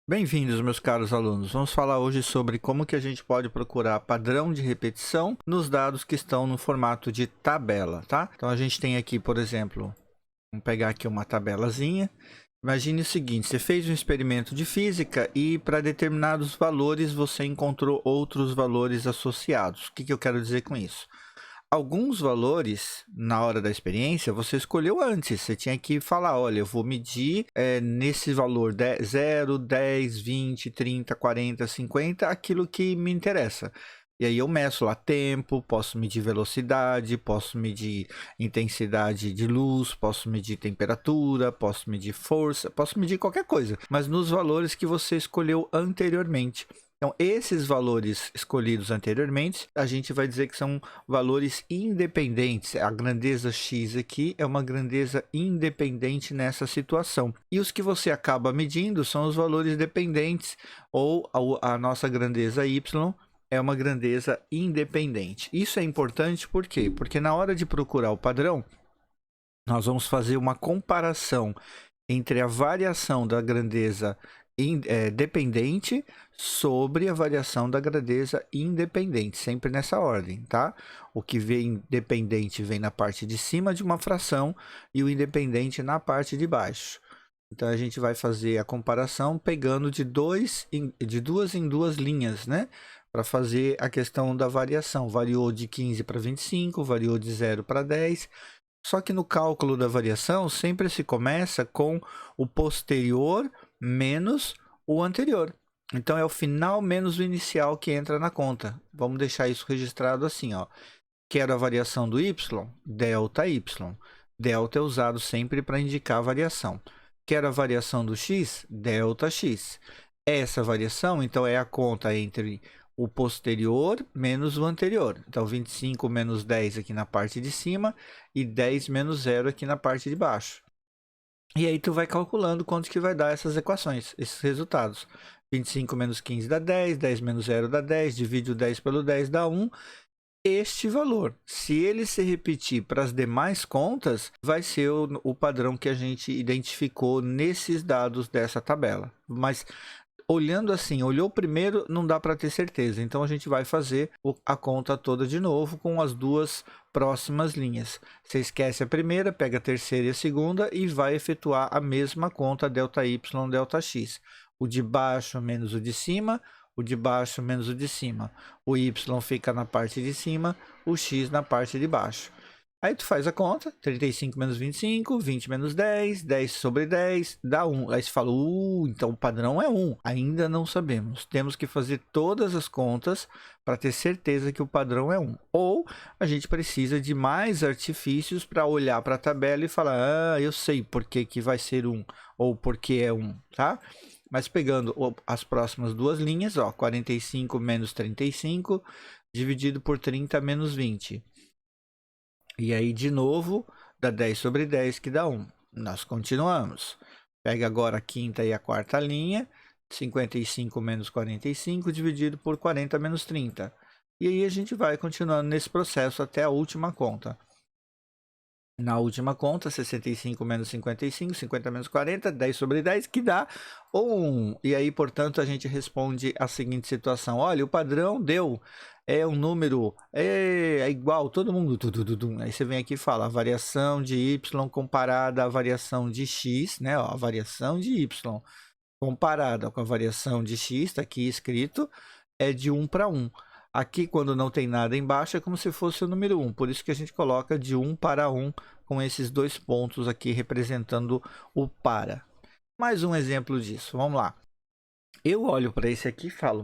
Bem-vindos, meus caros alunos. Vamos falar hoje sobre como que a gente pode procurar padrão de repetição nos dados que estão no formato de tabela, tá? Então, a gente tem aqui, por exemplo, vamos pegar aqui uma tabelazinha. Imagine o seguinte, você fez um experimento de física e para determinados valores você encontrou outros valores associados. O que eu quero dizer com isso? Alguns valores, na hora da experiência, você escolheu antes. Você tinha que falar, olha, eu vou medir nesse valor 0, 10, 20, 30, 40, 50, aquilo que me interessa. E aí eu meço lá tempo, posso medir velocidade, posso medir intensidade de luz, posso medir temperatura, posso medir força, posso medir qualquer coisa, mas nos valores que você escolheu anteriormente. Então, esses valores escolhidos anteriormente, a gente vai dizer que são valores independentes. A grandeza x aqui é uma grandeza independente nessa situação. E os que você acaba medindo são os valores dependentes, ou a nossa grandeza y é uma grandeza independente. Isso é importante por quê? Porque na hora de procurar o padrão, nós vamos fazer uma comparação entre a variação da grandeza dependente sobre a variação da grandeza independente, sempre nessa ordem, tá? O que vem dependente vem na parte de cima de uma fração e o independente na parte de baixo. Então a gente vai fazer a comparação pegando de duas em duas linhas, né? Para fazer a questão da variação. Variou de 15 para 25, variou de 0 para 10. Só que no cálculo da variação sempre se começa com o posterior menos o anterior. Então é o final menos o inicial que entra na conta. Vamos deixar isso registrado assim, ó. Quero a variação do y, delta y. Delta é usado sempre para indicar a variação. Quero a variação do x, delta x. Essa variação, então, é a conta entre o posterior menos o anterior. Então, 25 menos 10 aqui na parte de cima e 10 menos 0 aqui na parte de baixo. E aí tu vai calculando quanto que vai dar essas equações, esses resultados. 25 menos 15 dá 10, 10 menos 0 dá 10, divide o 10 pelo 10 dá 1. Este valor, se ele se repetir para as demais contas, vai ser o padrão que a gente identificou nesses dados dessa tabela. Mas olhando assim, olhou primeiro, não dá para ter certeza. Então a gente vai fazer a conta toda de novo com as duas próximas linhas. Você esquece a primeira, pega a terceira e a segunda e vai efetuar a mesma conta delta y, delta x. O de baixo menos o de cima, o de baixo menos o de cima. O y fica na parte de cima, o x na parte de baixo. Aí tu faz a conta, 35 menos 25, 20 menos 10, 10 sobre 10, dá 1. Aí você fala, então o padrão é 1. Ainda não sabemos. Temos que fazer todas as contas para ter certeza que o padrão é 1. Ou a gente precisa de mais artifícios para olhar para a tabela e falar, eu sei por que que vai ser 1, ou por que é 1, tá? Mas pegando as próximas duas linhas, ó, 45 menos 35, dividido por 30 menos 20. E aí, de novo, dá 10 sobre 10, que dá 1. Nós continuamos. Pega agora a quinta e a quarta linha. 55 menos 45, dividido por 40 menos 30. E aí a gente vai continuando nesse processo até a última conta. Na última conta, 65 menos 55, 50 menos 40, 10 sobre 10, que dá 1. E aí, portanto, a gente responde a seguinte situação. Olha, o padrão deu um número igual, todo mundo. Aí você vem aqui e fala a variação de y comparada à variação de x, né? Ó, a variação de y comparada com a variação de x, está aqui escrito, é de 1 para 1. Aqui, quando não tem nada embaixo, é como se fosse o número 1. Por isso que a gente coloca de 1 para 1, com esses dois pontos aqui representando o para. Mais um exemplo disso. Vamos lá. Eu olho para esse aqui e falo,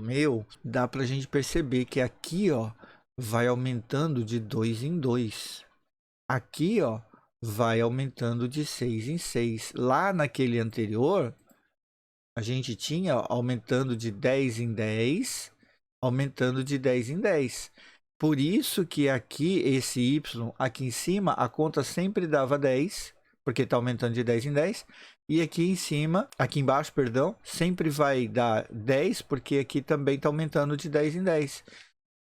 dá para a gente perceber que aqui, ó, vai aumentando de 2 em 2. Aqui, ó, vai aumentando de 6 em 6. Lá naquele anterior, a gente tinha aumentando de 10 em 10, aumentando de 10 em 10. Por isso que aqui, esse y, aqui em cima, a conta sempre dava 10, porque está aumentando de 10 em 10. E aqui em cima, aqui embaixo, perdão, sempre vai dar 10, porque aqui também está aumentando de 10 em 10.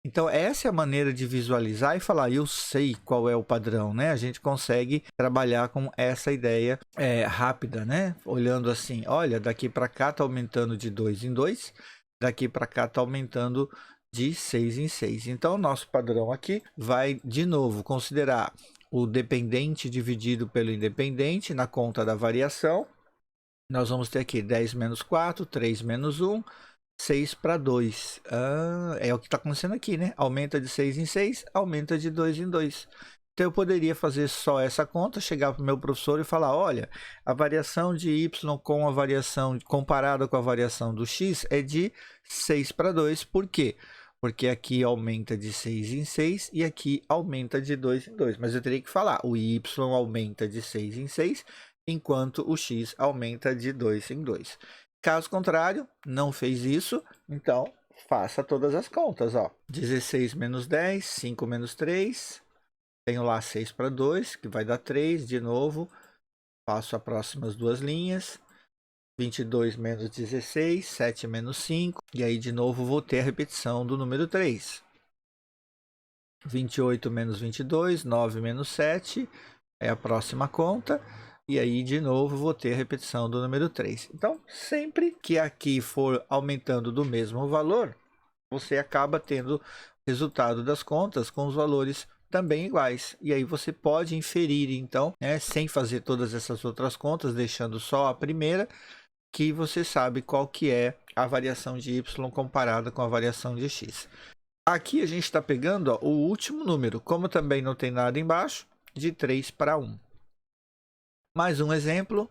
Então, essa é a maneira de visualizar e falar, eu sei qual é o padrão, né? A gente consegue trabalhar com essa ideia rápida, né? Olhando assim, olha, daqui para cá está aumentando de 2 em 2, daqui para cá está aumentando de 6 em 6. Então, o nosso padrão aqui vai, de novo, considerar o dependente dividido pelo independente na conta da variação. Nós vamos ter aqui 10 menos 4, 3 menos 1, 6 para 2. É o que está acontecendo aqui, né? Aumenta de 6 em 6, aumenta de 2 em 2. Então, eu poderia fazer só essa conta, chegar para o meu professor e falar, olha, a variação de y com a variação comparada com a variação do x é de 6 para 2. Por quê? Porque aqui aumenta de 6 em 6 e aqui aumenta de 2 em 2. Mas eu teria que falar, o y aumenta de 6 em 6, enquanto o x aumenta de 2 em 2. Caso contrário, não fez isso, então faça todas as contas. Ó. 16 menos 10, 5 menos 3, tenho lá 6 para 2, que vai dar 3. De novo, faço as próximas duas linhas. 22 menos 16, 7 menos 5. E aí, de novo, vou ter a repetição do número 3. 28 menos 22, 9 menos 7. É a próxima conta. E aí, de novo, vou ter a repetição do número 3. Então, sempre que aqui for aumentando do mesmo valor, você acaba tendo o resultado das contas com os valores também iguais. E aí você pode inferir, então, sem fazer todas essas outras contas, deixando só a primeira, que você sabe qual que é a variação de y comparada com a variação de x. Aqui a gente está pegando o último número, como também não tem nada embaixo, de 3 para 1. Mais um exemplo.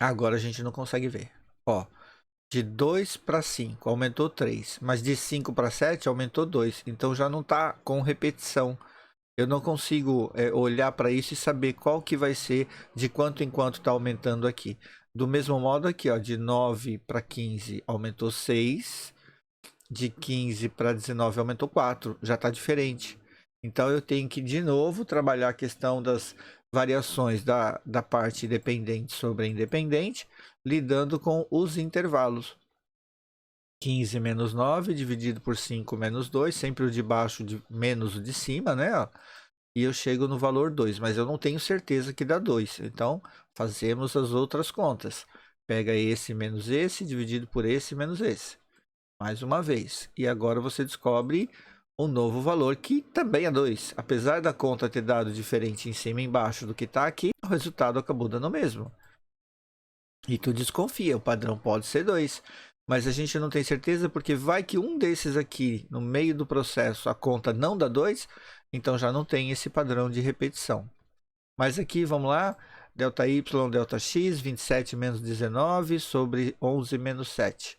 Agora a gente não consegue ver. Ó, de 2 para 5 aumentou 3, mas de 5 para 7 aumentou 2. Então já não está com repetição. Eu não consigo olhar para isso e saber qual que vai ser de quanto em quanto está aumentando aqui. Do mesmo modo aqui, ó, de 9 para 15 aumentou 6. De 15 para 19 aumentou 4. Já está diferente. Então eu tenho que de novo trabalhar a questão das variações da parte dependente sobre a independente, lidando com os intervalos. 15 menos 9 dividido por 5 menos 2, sempre o de baixo menos o de cima, né? E eu chego no valor 2, mas eu não tenho certeza que dá 2. Então, fazemos as outras contas. Pega esse menos esse, dividido por esse menos esse. Mais uma vez. E agora você descobre um novo valor que também é 2. Apesar da conta ter dado diferente em cima e embaixo do que está aqui, o resultado acabou dando o mesmo. E tu desconfia, o padrão pode ser 2. Mas a gente não tem certeza porque vai que um desses aqui, no meio do processo, a conta não dá 2, então já não tem esse padrão de repetição. Mas aqui, vamos lá, ΔY, ΔX, 27 menos 19 sobre 11 menos 7.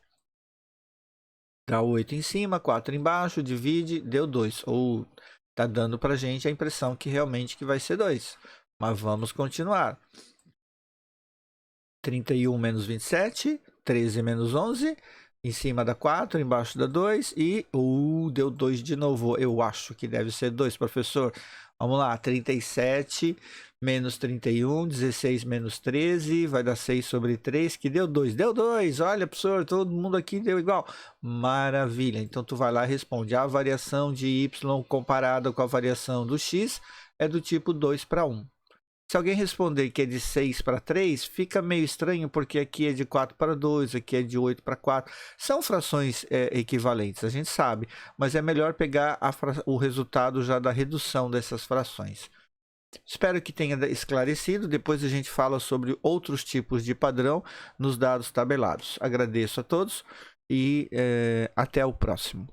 Dá 8 em cima, 4 embaixo, divide, deu 2. Ou está dando para a gente a impressão que realmente que vai ser 2. Mas vamos continuar. 31 menos 27, 13 menos 11, em cima dá 4, embaixo dá 2 e deu 2 de novo. Eu acho que deve ser 2, professor. Vamos lá, 37 menos 31, 16 menos 13, vai dar 6 sobre 3, que deu 2. Deu 2, olha, professor, todo mundo aqui deu igual. Maravilha, então tu vai lá e responde. A variação de y comparada com a variação do x é do tipo 2 para 1. Se alguém responder que é de 6 para 3, fica meio estranho, porque aqui é de 4 para 2, aqui é de 8 para 4. São frações equivalentes, a gente sabe, mas é melhor pegar o resultado já da redução dessas frações. Espero que tenha esclarecido. Depois a gente fala sobre outros tipos de padrão nos dados tabelados. Agradeço a todos e até o próximo.